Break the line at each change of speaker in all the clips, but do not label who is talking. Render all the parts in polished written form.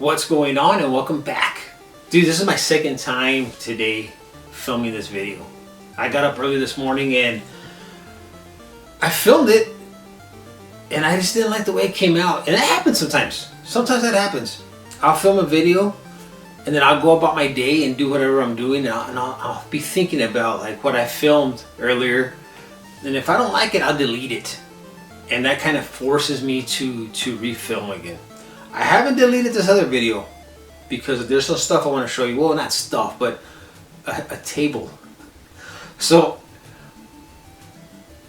What's going on, and welcome back. Dude, this is my second time today filming this video. I got up early this morning and I filmed it and I just didn't like the way it came out. And that happens sometimes. Sometimes that happens. I'll film a video and then I'll go about my day and do whatever I'm doing, and I'll be thinking about like what I filmed earlier. And if I don't like it, I'll delete it. And that kind of forces me to refilm again. I haven't deleted this other video because there's some stuff I want to show you. Well, not stuff, but a table. So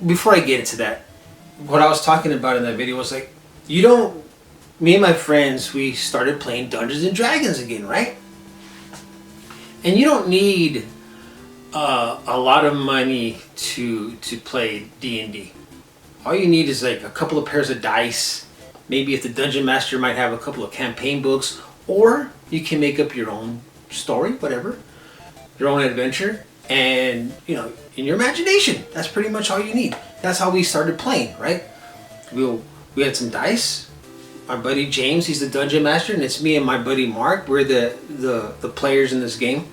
before I get into that, what I was talking about in that video was like, me and my friends, we started playing Dungeons and Dragons again, right? And you don't need a lot of money to play D&D. All you need is like a couple of pairs of dice. Maybe if the Dungeon Master might have a couple of campaign books, or you can make up your own story, whatever, your own adventure, and in your imagination. That's pretty much all you need. That's how we started playing, right? We had some dice. My buddy James, he's the Dungeon Master, and it's me and my buddy Mark. We're the players in this game,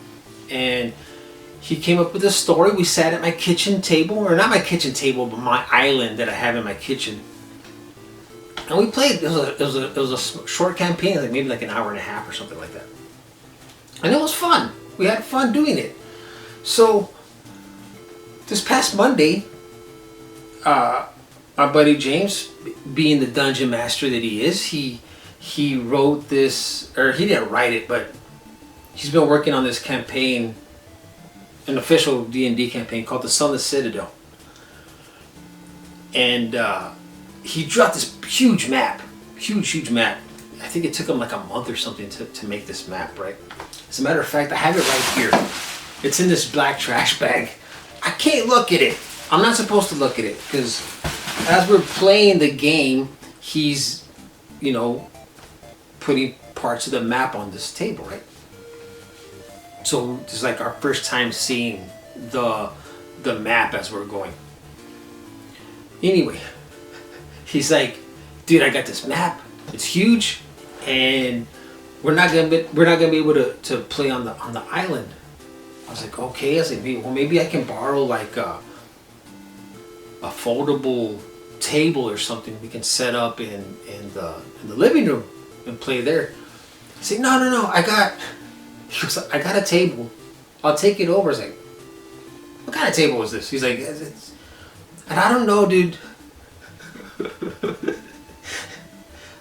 and he came up with a story. We sat at my kitchen table, or not my kitchen table, but my island that I have in my kitchen. And we played. It was a short campaign, like maybe like an hour and a half or something like that. And it was fun. We had fun doing it. So this past Monday, my buddy James, being the Dungeon Master that he is, he wrote this, or he didn't write it, but he's been working on this campaign, an official D&D campaign called the Sunless Citadel. And he dropped this huge map. I think it took him like a month or something to make this map, right? As a matter of fact, I have it right here. It's in this black trash bag. I can't look at it. I'm not supposed to look at it because as we're playing the game, he's, putting parts of the map on this table, right? So this is like our first time seeing the map as we're going. Anyway, he's like, dude, I got this map. It's huge, and we're not gonna be able to play on the island. I was like, okay. I was like, maybe I can borrow like a foldable table or something we can set up in the living room and play there. He said, no, I got a table. I'll take it over. I was like, what kind of table is this? He's like, and I don't know, dude.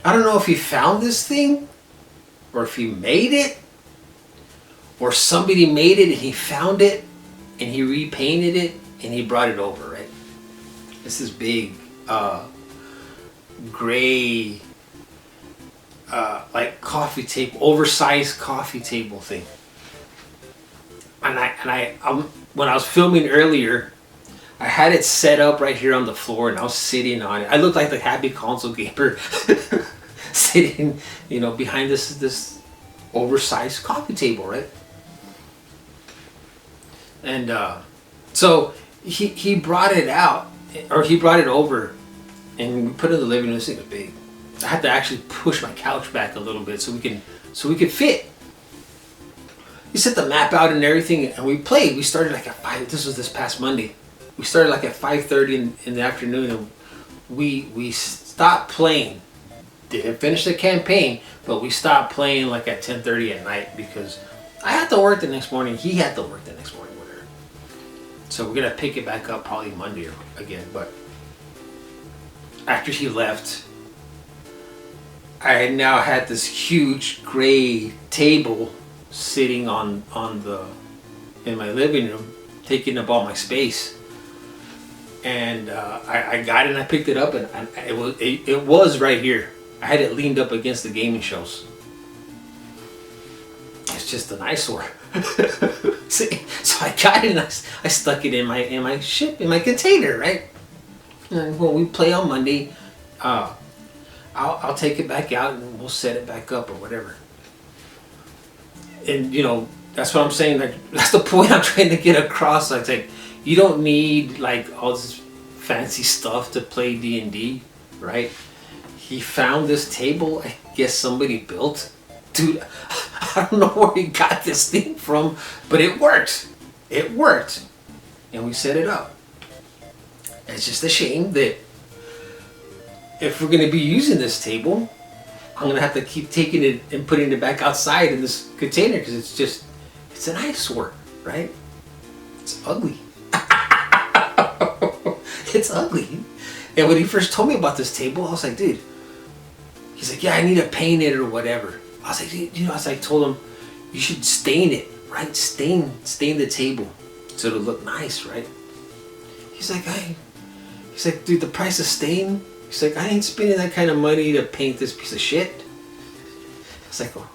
I don't know if he found this thing, or if he made it, or somebody made it and he found it and he repainted it and he brought it over, right? It's this big gray like coffee table, oversized coffee table thing. And I when I was filming earlier, I had it set up right here on the floor and I was sitting on it. I looked like the happy console gamer sitting, behind this oversized coffee table, right? And so he brought it out, or he brought it over, and we put it in the living room. This thing was big. I had to actually push my couch back a little bit so we could fit. He set the map out and everything, and we played. We started like at 5. This was this past Monday. We started like at 5:30 in the afternoon, and we stopped playing. Didn't finish the campaign, but we stopped playing like at 10:30 at night because I had to work the next morning. He had to work the next morning, whatever. So we're gonna pick it back up probably Monday again. But after he left, I now had this huge gray table sitting in my living room, taking up all my space. And I got it and I picked it up, and it was right here. I had it leaned up against the gaming shelves. It's just an eyesore. See, so I got it and I stuck it in my container, right? And when we play on Monday, I'll take it back out and we'll set it back up or whatever. And that's what I'm saying. Like, that's the point I'm trying to get across. Like you don't need like all this fancy stuff to play D&D, right? He found this table, I guess somebody built, dude, I don't know where he got this thing from, but it worked. It worked. And we set it up. It's just a shame that if we're going to be using this table, I'm going to have to keep taking it and putting it back outside in this container because it's an eyesore, right? It's ugly. It's ugly. And when he first told me about this table, I was like, dude, he's like, yeah, I need to paint it or whatever. I was like, you know, I told him, you should stain it, right? Stain the table so it'll look nice, right? He's like, dude, the price of stain. He's like, I ain't spending that kind of money to paint this piece of shit. I was like, oh,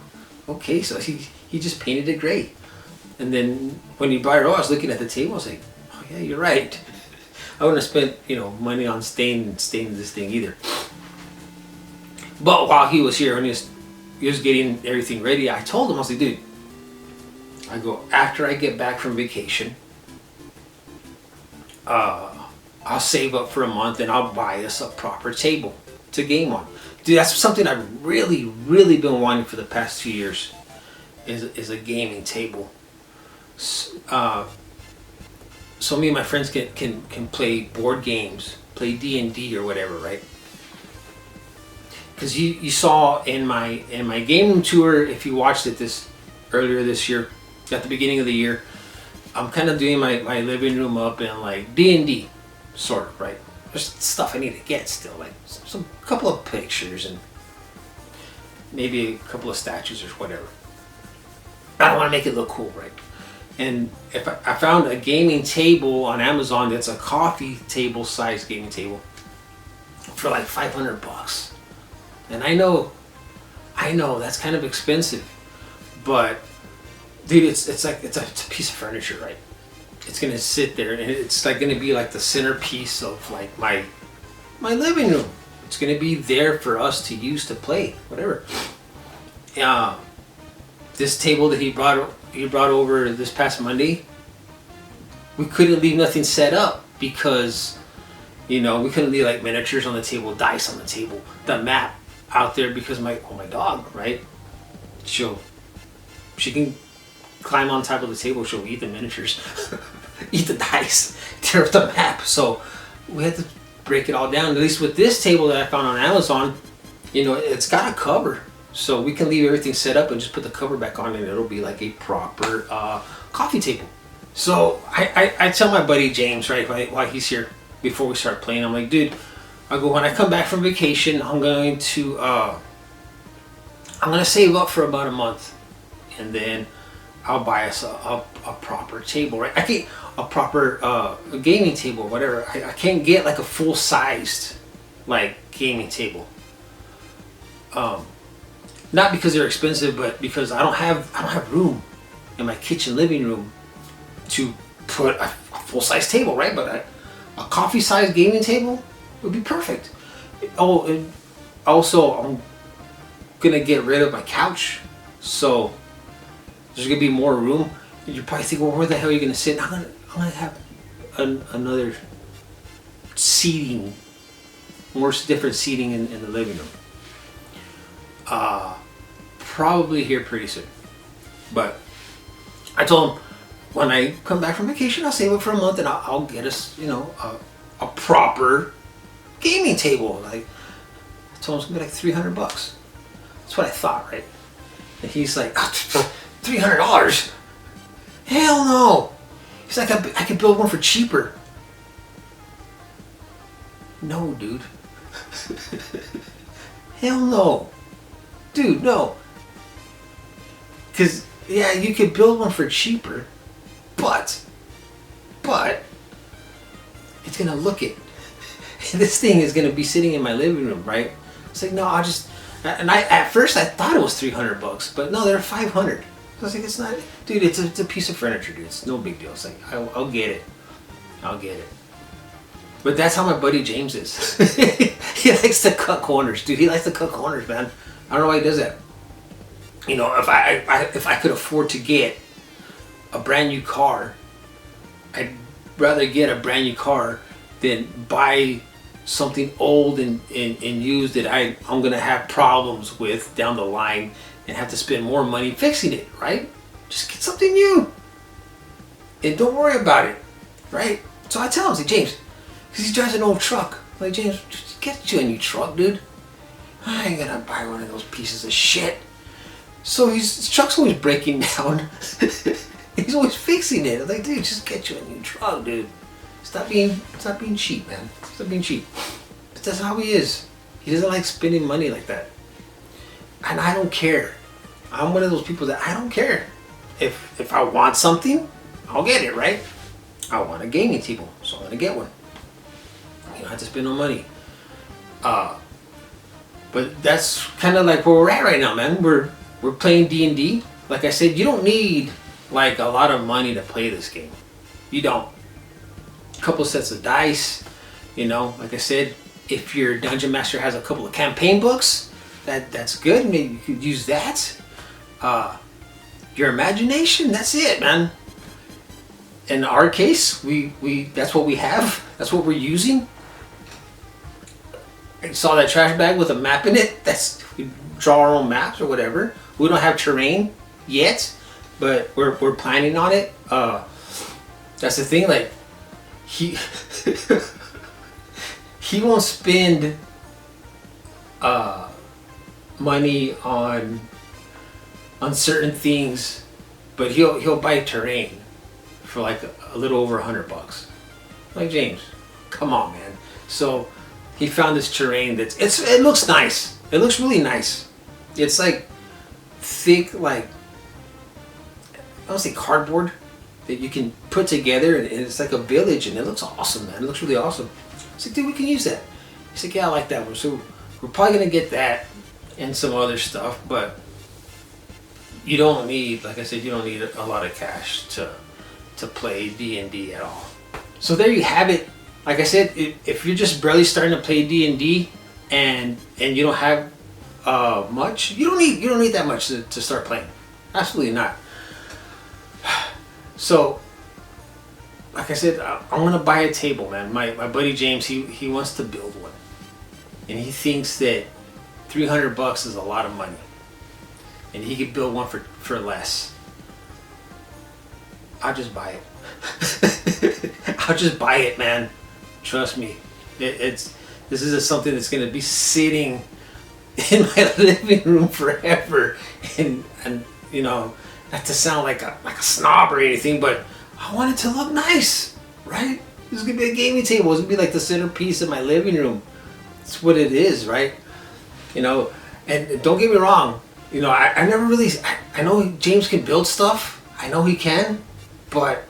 okay, so he just painted it gray. And then when he brought it, I was looking at the table. I was like, oh yeah, you're right. I wouldn't have spent, you know, money on staining this thing either. But while he was here, when he was getting everything ready, I told him, I was like, dude, I go, after I get back from vacation, I'll save up for a month and I'll buy us a proper table to game on. Dude, that's something I've really, really been wanting for the past 2 years, is a gaming table. So me and my friends can play board games, play D&D or whatever, right? Because you saw in my game room tour, if you watched it earlier this year, at the beginning of the year, I'm kind of doing my living room up in like D&D, sort of, right? There's stuff I need to get still, like some couple of pictures and maybe a couple of statues or whatever. I don't want to make it look cool, right? And if I found a gaming table on Amazon that's a coffee table size gaming table for like $500. And I know that's kind of expensive, but dude, it's a piece of furniture, right? It's gonna sit there and it's like gonna be like the centerpiece of like my living room. It's gonna be there for us to use to play, whatever. This table that he brought over this past Monday, we couldn't leave nothing set up because, you know, we couldn't leave like miniatures on the table, dice on the table, the map out there because my dog, right? She can climb on top of the table, she'll eat the miniatures, eat the dice, tear up the map. So we had to break it all down. At least with this table that I found on Amazon, you know, it's got a cover. So we can leave everything set up and just put the cover back on and it'll be like a proper coffee table. So I tell my buddy James, right, while he's here, before we start playing, I'm like, dude, I go, when I come back from vacation, I'm going to save up for about a month. And then I'll buy us a proper table, right? I can't, a proper gaming table or whatever. I can't get like a full-sized like gaming table. Not because they're expensive, but because I don't have room in my kitchen living room to put a full-size table, right? But a coffee-sized gaming table would be perfect. Oh, and also I'm gonna get rid of my couch, so there's gonna be more room. And you're probably thinking, well, where the hell are you gonna sit? I'm gonna have another seating, more different seating in the living room. Probably here pretty soon. But I told him when I come back from vacation, I'll save it for a month and I'll get us, you know, a proper gaming table. Like I told him it's gonna be like $300. That's what I thought, right? And he's like, $300? Hell no! He's like, I could build one for cheaper. No, dude. Hell no. Dude, no. Because, yeah, you could build one for cheaper, but it's going to look it. This thing is going to be sitting in my living room, right? It's like, no, at first I thought it was $300, but no, they're $500. I was like, it's not, dude, it's a piece of furniture, dude. It's no big deal. It's like, I'll get it. I'll get it. But that's how my buddy James is. He likes to cut corners, dude. He likes to cut corners, man. I don't know why he does that. You know, if I could afford to get a brand new car, I'd rather get a brand new car than buy something old and used that I'm gonna have problems with down the line and have to spend more money fixing it, right? Just get something new. And don't worry about it, right? So I tell him, I say, James, because he drives an old truck. I'm like, James, just get you a new truck, dude. I ain't gonna buy one of those pieces of shit. So his truck's always breaking down. He's always fixing it. I'm like, dude, just get you a new truck, dude. Stop being cheap, man. Stop being cheap. But that's how he is. He doesn't like spending money like that. And I don't care. I'm one of those people that I don't care. If I want something, I'll get it, right? I want a gaming table, so I'm gonna get one. You don't have to spend no money. But that's kind of like where we're at right now, man. We're playing D&D. Like I said, you don't need like a lot of money to play this game. You don't. A couple sets of dice, you know. Like I said, if your dungeon master has a couple of campaign books, that's good. Maybe you could use that. Your imagination, that's it, man. In our case, we that's what we have. That's what we're using. I saw that trash bag with a map in it. We draw our own maps or whatever. We don't have terrain yet, but we're planning on it. That's the thing. Like he he won't spend money on certain things, but he'll buy terrain for like a little over $100. Like, James, come on, man. So he found this terrain it looks nice. It looks really nice. It's like thick, like, I don't say cardboard that you can put together, and it's like a village, and it looks awesome, man. It looks really awesome. I said, dude, we can use that. He's like, yeah, I like that one. So we're probably gonna get that and some other stuff, but you don't need, like I said, you don't need a lot of cash to play D&D at all. So there you have it. Like I said, if you're just barely starting to play D&D and you don't have much, you don't need that much to start playing. Absolutely not. So, like I said, I'm gonna buy a table, man. My buddy James, he wants to build one, and he thinks that $300 is a lot of money, and he could build one for less. I'll just buy it. I'll just buy it, man. Trust me. This is something that's gonna be sitting in my living room forever, and you know, not to sound like a snob or anything, but I want it to look nice, right? This is gonna be a gaming table. It's gonna be like the centerpiece of my living room. That's what it is, right? You know, and don't get me wrong. You know, I never really. I know James can build stuff. I know he can, but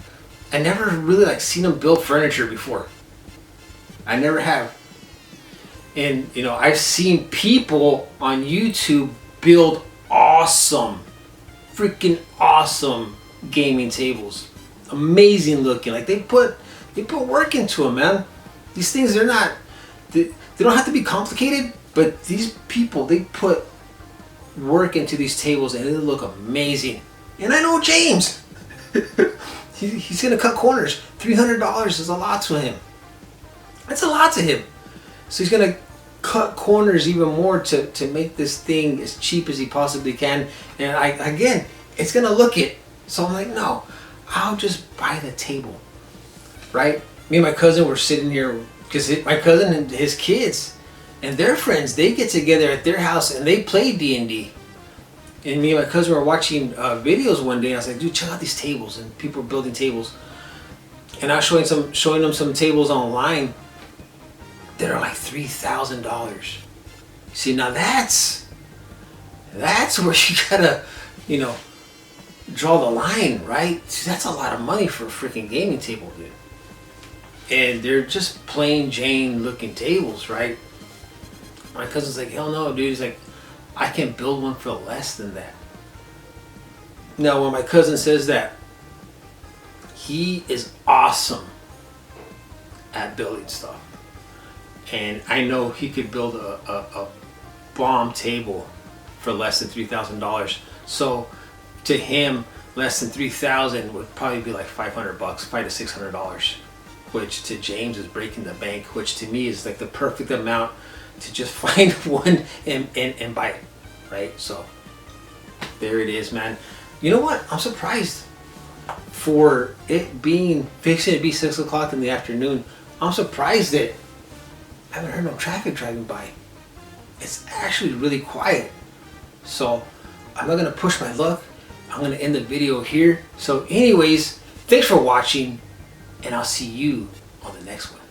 I never really like seen him build furniture before. I never have. And you know, I've seen people on YouTube build awesome, freaking awesome gaming tables. Amazing looking. Like they put work into them, man. These things, they don't have to be complicated, but these people, they put work into these tables and they look amazing. And I know James. He's gonna cut corners. $300 is a lot to him. That's a lot to him. So he's gonna cut corners even more to make this thing as cheap as he possibly can. And again, it's gonna look it. So I'm like, no, I'll just buy the table, right? Me and my cousin were sitting here because my cousin and his kids and their friends, they get together at their house and they play D&D. And me and my cousin were watching videos one day, and I was like, dude, check out these tables. And people were building tables. And I was showing them some tables online that are like $3,000. See, now that's where you gotta, you know, draw the line, right? See, that's a lot of money for a freaking gaming table, dude. And they're just plain Jane looking tables, right? My cousin's like, hell no, dude. He's like, I can build one for less than that. Now, when my cousin says that, he is awesome at building stuff. And I know he could build a bomb table for less than $3,000. So to him, less than $3,000 would probably be like $500, $500 to $600, which to James is breaking the bank, which to me is like the perfect amount to just find one and buy it, right? So There it is, man. You know what? I'm surprised for it being fixing to be 6 o'clock in the afternoon. I'm surprised that I haven't heard no traffic driving by. It's actually really quiet. So I'm not gonna push my luck. I'm gonna end the video here. So anyways, thanks for watching, and I'll see you on the next one.